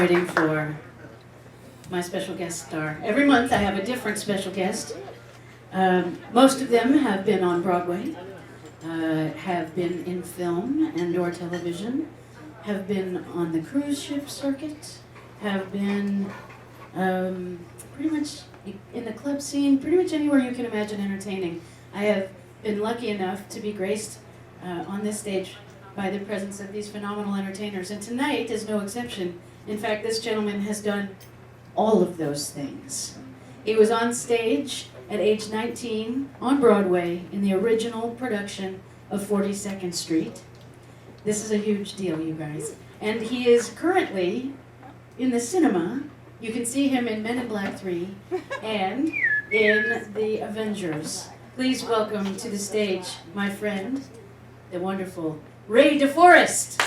waiting for my special guest star. Every month I have a different special guest. Most of them have been on Broadway, have been in film and or television, have been on the cruise ship circuit, have been pretty much in the club scene, pretty much anywhere you can imagine entertaining. I have been lucky enough to be graced on this stage by the presence of these phenomenal entertainers, and tonight is no exception. In fact, this gentleman has done all of those things. He was on stage at age 19 on Broadway in the original production of 42nd Street. This is a huge deal, you guys. And he is currently in the cinema. You can see him in Men in Black 3 and in The Avengers. Please welcome to the stage my friend, the wonderful Ray DeForest.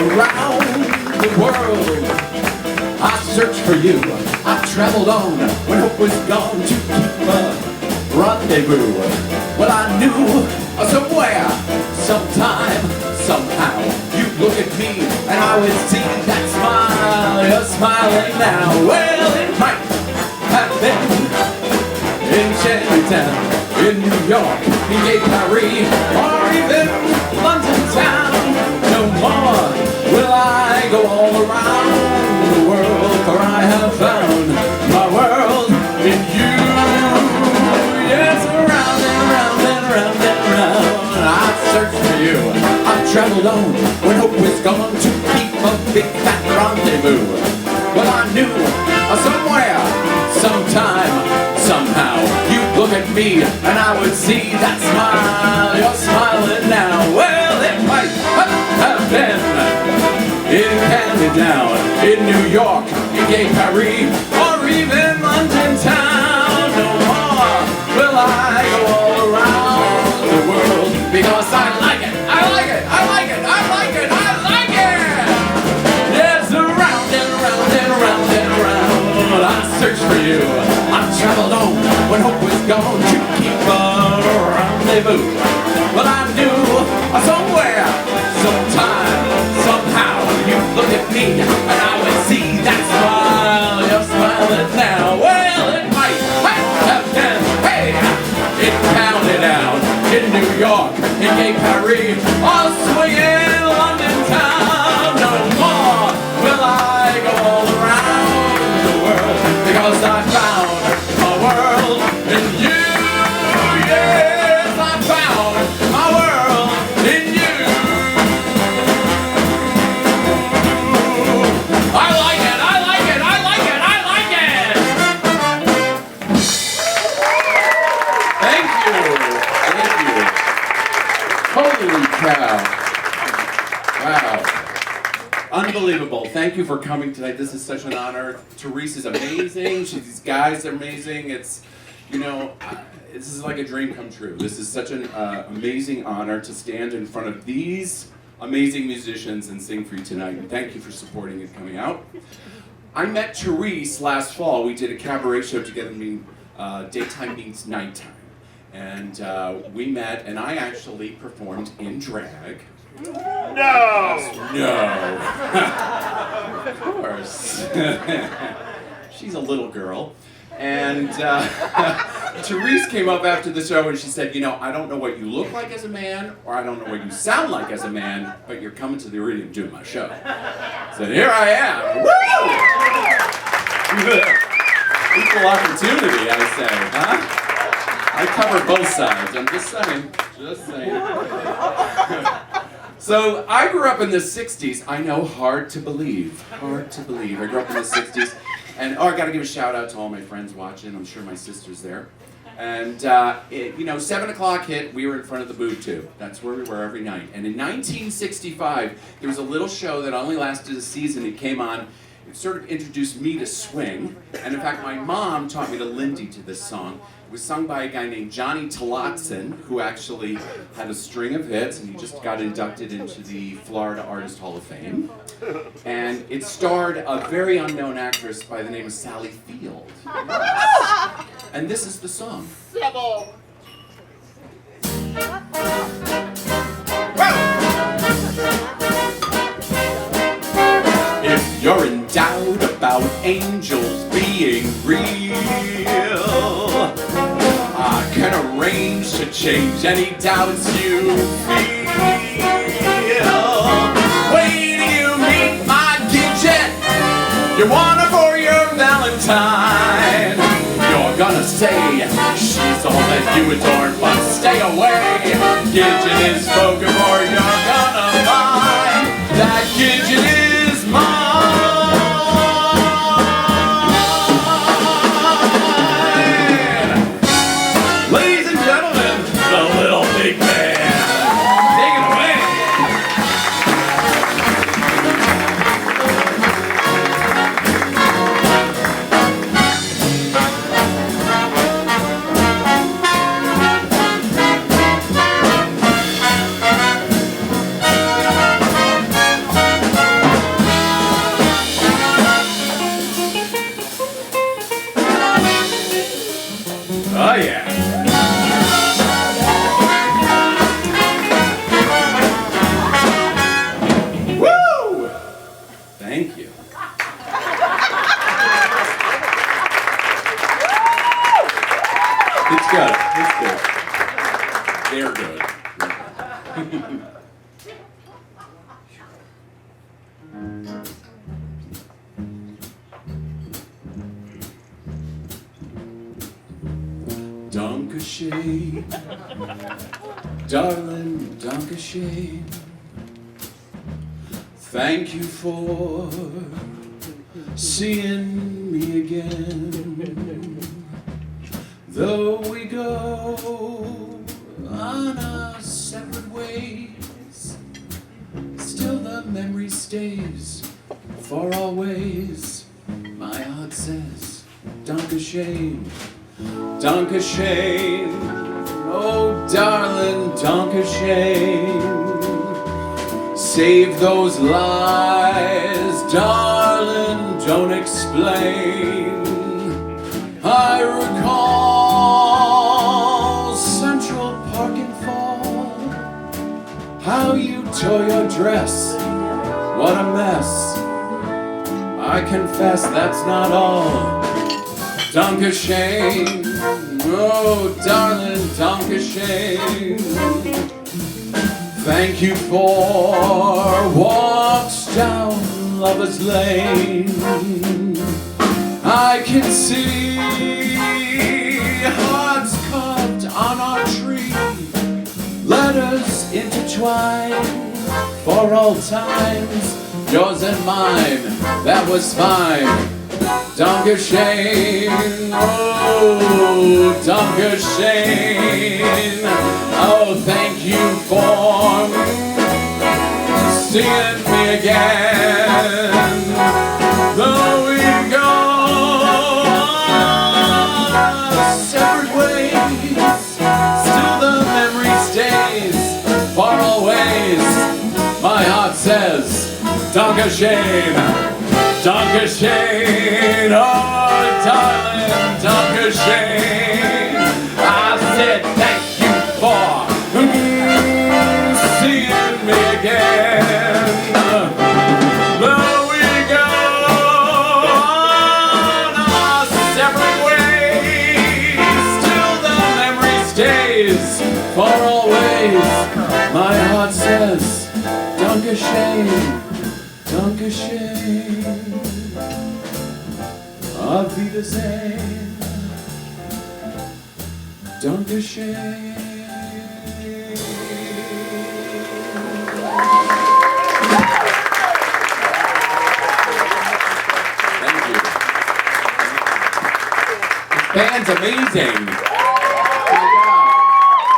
Around the world, I searched for you. I've traveled on when hope was gone to keep a rendezvous. Well, I knew somewhere, sometime, somehow, you'd look at me and I would see that smile. You're smiling now. Well, it might have been in Chinatown, in New York, in Gay Paris, or even London town. No more will I go all around the world, for I have found my world in you. Yes, around and around and around and around, I've searched for you. I've traveled on when hope was gone to keep a big fat rendezvous. Well, I knew somewhere, sometime, somehow, you'd look at me and I would see that smile. You're smiling now. Well, it might have been in Canada, in New York, in Gay Paris, or even London town. No more will I go all around the world, because I like it, I like it, I like it, I like it, I like it. Yes, around and around and around and around, I searched for you. I've traveled on when hope was gone to keep a rendezvous. Well, I knew somewhere, sometime, somehow, you'd look at me and I would see that smile. You're smiling now. Well, it might have been, hey, it counted out in New York, in Gay Paris, or swinging London town. No more will I go all around the world, because I found a world in you. Yes, I found my world in you. I like it, I like it, I like it, I like it. Thank you, thank you. Holy cow. Wow. Unbelievable. Thank you for coming tonight. This is such an honor. Therese is amazing. These guys are amazing. It's, you know, this is like a dream come true. This is such an amazing honor to stand in front of these amazing musicians and sing for you tonight. And thank you for supporting and coming out. I met Therese last fall. We did a cabaret show together, Daytime Meets Nighttime. And we met, and I actually performed in drag. No! No. Of course. She's a little girl. And Therese came up after the show and she said, you know, I don't know what you look like as a man, or I don't know what you sound like as a man, but you're coming to the Iridium doing my show. So here I am. Woo! Equal opportunity, I say, huh? I cover both sides, I'm just saying, just saying. So I grew up in the 60s. I know, hard to believe, hard to believe. I grew up in the 60s. And I gotta give a shout out to all my friends watching. I'm sure my sister's there. And you know, 7 o'clock hit, we were in front of the boob tube. That's where we were every night. And in 1965, there was a little show that only lasted a season. It came on. It sort of introduced me to swing. And in fact, my mom taught me to Lindy to this song. It was sung by a guy named Johnny Tillotson, who actually had a string of hits, and he just got inducted into the Florida Artist Hall of Fame. And it starred a very unknown actress by the name of Sally Field. and this is the song. Sybil. If you're in doubt about angels being real, I can arrange to change any doubts you feel. Wait till you meet my Gidget. You want her for your Valentine. You're gonna say she's all that you adore, but stay away. Gidget is spoken for. You're gonna find that Gidget is mine. Ladies and gentlemen, the Little Big Man. Take it away. Oh yeah. Woo! Thank you. It's good. It's good. They're good. Dankeschön, darling, Dankeschön. Thank you for seeing me again. Though we go on our separate ways, still the memory stays for always. My heart says, Dankeschön. Dankeschön, oh darling, Dankeschön. Save those lies, darling, don't explain. I recall Central Park in fall, how you tore your dress, what a mess. I confess that's not all. Dankeschön, oh darling, Dankeschön. Thank you for walks down Lover's Lane. I can see hearts carved on our tree, letters intertwined for all times, yours and mine, that was fine. Dankeschön, oh, Dankeschön. Oh, thank you for seeing me again. Though we go our separate ways, still the memory stays for always. My heart says, Dankeschön. Dankeschön, oh darling, Dankeschön. I said thank you for seeing me again. Though we go on our separate ways, still the memory stays for always. My heart says, Dankeschön, Dankeschön. Auf Wiedersehen, Dankeschön. Thank you. This band's amazing. Oh my God.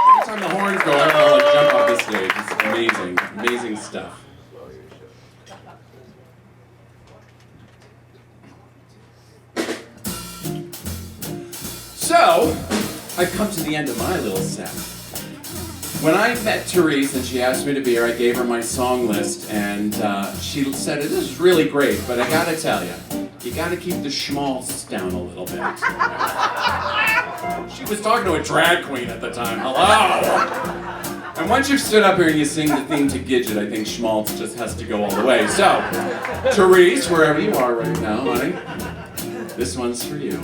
Every time the horns go, I'll jump off the stage. It's amazing, amazing stuff. So, I've come to the end of my little set. When I met Therese and she asked me to be here, I gave her my song list, and she said, "This is really great, but I gotta tell you, you gotta keep the schmaltz down a little bit." She was talking to a drag queen at the time. Hello! And once you've stood up here and you sing the theme to Gidget, I think Schmaltz just has to go all the way. So, Therese, wherever you are right now, honey, this one's for you.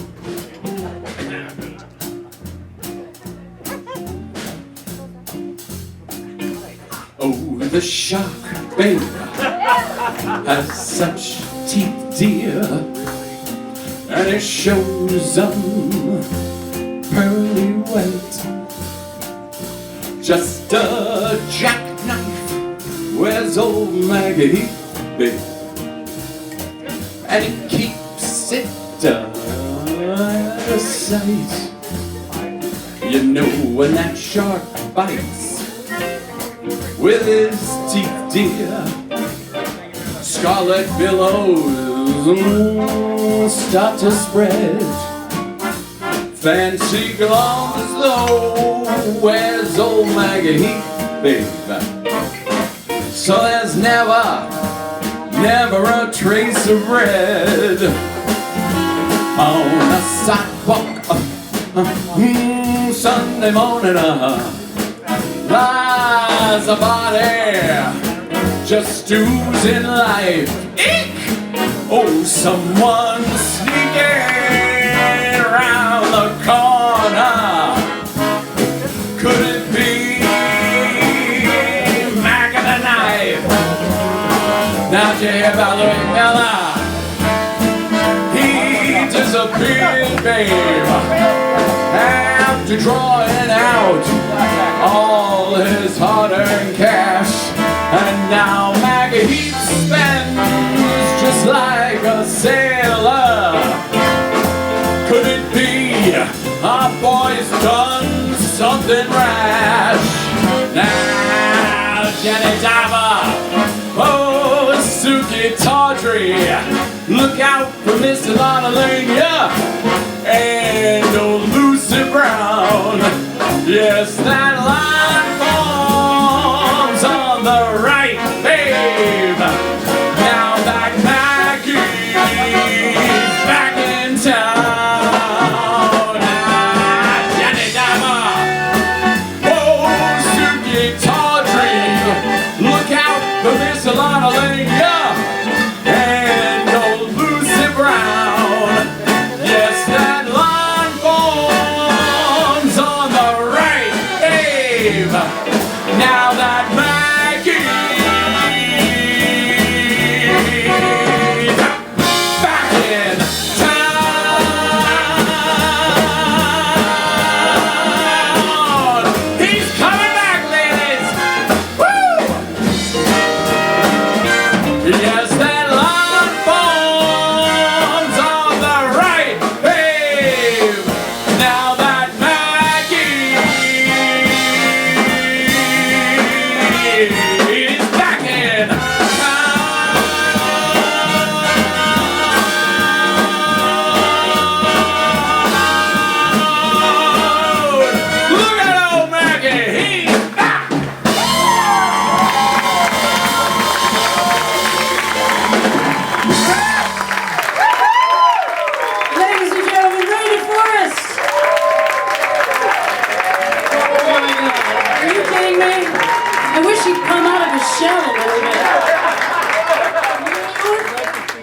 Oh, the shark, babe, has such teeth, dear, and it shows them pearly white. Just a jackknife, where's old Maggie, babe? And he keeps it out of sight. You know when that shark bites with his teeth, dear, scarlet billows start to spread. Fancy gloves though, where's old Maggie, babe? So there's never a trace of red on a sidewalk Sunday morning. Lies a body just oozing life. Eek! Oh, someone sneaking around the corner. Could it be Mac and the knife? Now did you hear about Louis Miller? He disappeared, babe, after drawing out all his hard-earned cash. And now Maggie he spends just like a sailor. Could it be our boy's done something rash? Now Jenny Diver, oh Suki Tawdry, look out for Mr. Lana Lania and old Lucy Brown. Yes, that line forms on the right, babe. Now that Maggie's back in town. Jenny Diver, oh, Suki Tawdry, look out for Miss Alana Lania and old Lucy Brown. Yes, that line forms on the right, babe. Now that Maggie's back in town. He's coming back, ladies. Woo! Yes, that line forms on the right, babe. Now that Maggie is back in town. Look at old Maggie, he's back. Ladies and gentlemen, Randy Forrest! Oh my God, are you kidding me? I wish he'd come out of his shell a little bit.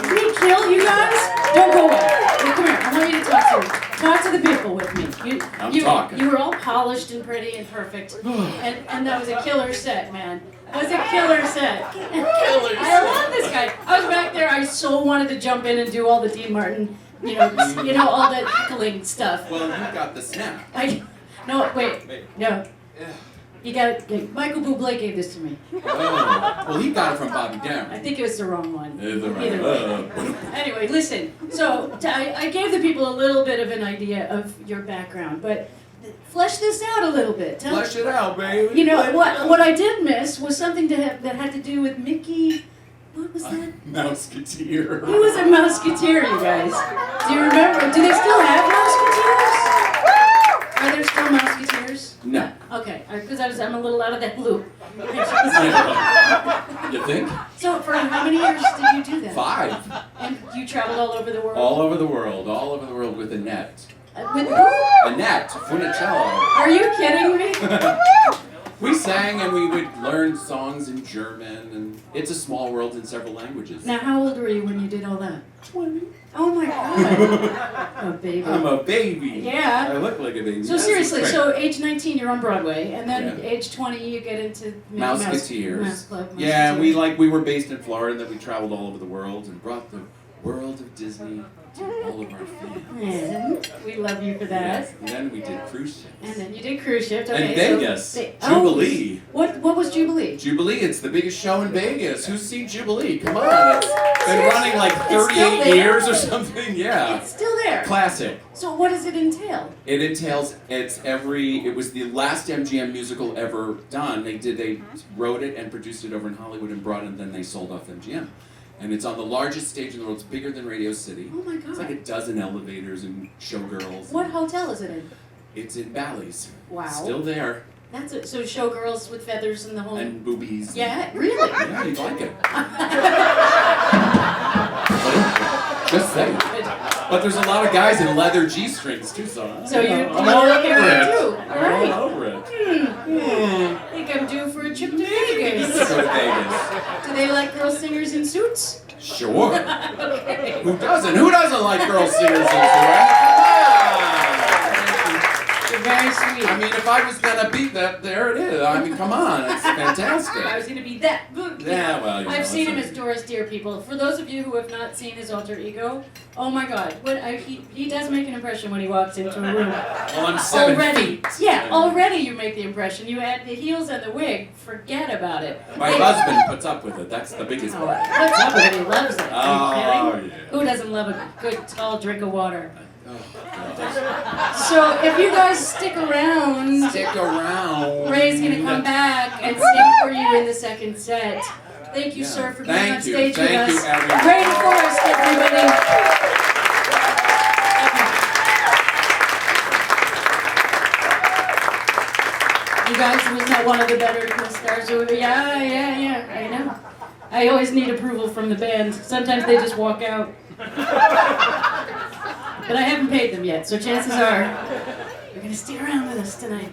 Did he kill you guys? Don't go away. Hey, come here, I want you to talk to the people with me. I'm talking. You were all polished and pretty and perfect, and that was a killer set, man. That was a killer set. I love this guy. I was back there. I so wanted to jump in and do all the Dean Martin, all the heckling stuff. Well, you got the snap. No, wait, no. You got it. Michael Bublé gave this to me. Oh, well, he got it from Bobby I Darin. think it was the wrong one. Either way. Either way. Anyway, listen. So I gave the people a little bit of an idea of your background, but flesh this out a little bit. Flesh it out, baby. You know what I did miss was something that had to do with Mickey. What was that? Mouseketeer. He was a Mouseketeer, you guys. Do you remember? Do they still have Mouseketeers? Are there still Mouseketeers? No. Okay, because I'm a little out of that loop. You think? So for how many years did you do that? 5. And you traveled all over the world? All over the world with a net. With who? Annette Funicello. Are you kidding me? We sang and we would learn songs in German, and it's a small world in several languages. Now, how old were you when you did all that? 20. Oh my God. Oh, baby. I'm a baby. Yeah. I look like a baby. So That's seriously, great. so age 19 you're on Broadway, and then Yeah. age 20 you get into Mouse Mouseketeers. Club. Yeah, Mouseketeers. we were based in Florida, and then we traveled all over the world and brought the world of Disney to all of our fans. And we love you for that. Yes. And then we did cruise ships. And then you did cruise ships. Okay, And Vegas. So, Jubilee. What was Jubilee? Jubilee, it's the biggest show in Vegas. Who's seen Jubilee? Come on. It's been Seriously? running like It's still 38 there? years or something. Yeah. It's still there. Classic. So what does it entail? It entails, it was the last MGM musical ever done. They wrote it and produced it over in Hollywood and brought it, and then they sold off MGM. And it's on the largest stage in the world. It's bigger than Radio City. Oh my God. It's like a dozen elevators and showgirls. What hotel is it in? It's in Bally's. Wow. Still there. That's it. So showgirls with feathers and the whole. And boobies. Yeah, really? Yeah, you'd like it. Just saying. But there's a lot of guys in leather G-strings too, so. So you're I'm all over it. too. All right. All over it. I think I'm due for a trip to Vegas. Let's go to Vegas. Do they like girl singers in suits? Sure. Okay. Who doesn't? Who doesn't like girl singers in suits? You're very sweet. I mean, if I was gonna beat that, there it is. I mean, come on, it's fantastic. I was going to be that good. Yeah, well, you know, I've seen him it's- as Doris Dear, people. For those of you who have not seen his alter ego, oh my God, he does make an impression when he walks into a room. Well, I'm 7 Already, feet. yeah, already you make the impression. You add the heels and the wig, forget about it. My husband puts up with it. That's the biggest Oh, part. what's up with it? He loves it. Are you kidding? yeah. Who doesn't love a good tall drink of water? Oh, God. So if you guys stick around, Stick around. Ray's gonna come back and sing for you in the second set. Thank you, Yeah. sir, for being Thank on you. stage Thank with you, us. everyone. Ray Forrest, everybody. You guys, was that one of the better co-stars? Yeah, I know. I always need approval from the band. Sometimes they just walk out. But I haven't paid them yet, so chances are you're gonna stick around with us tonight.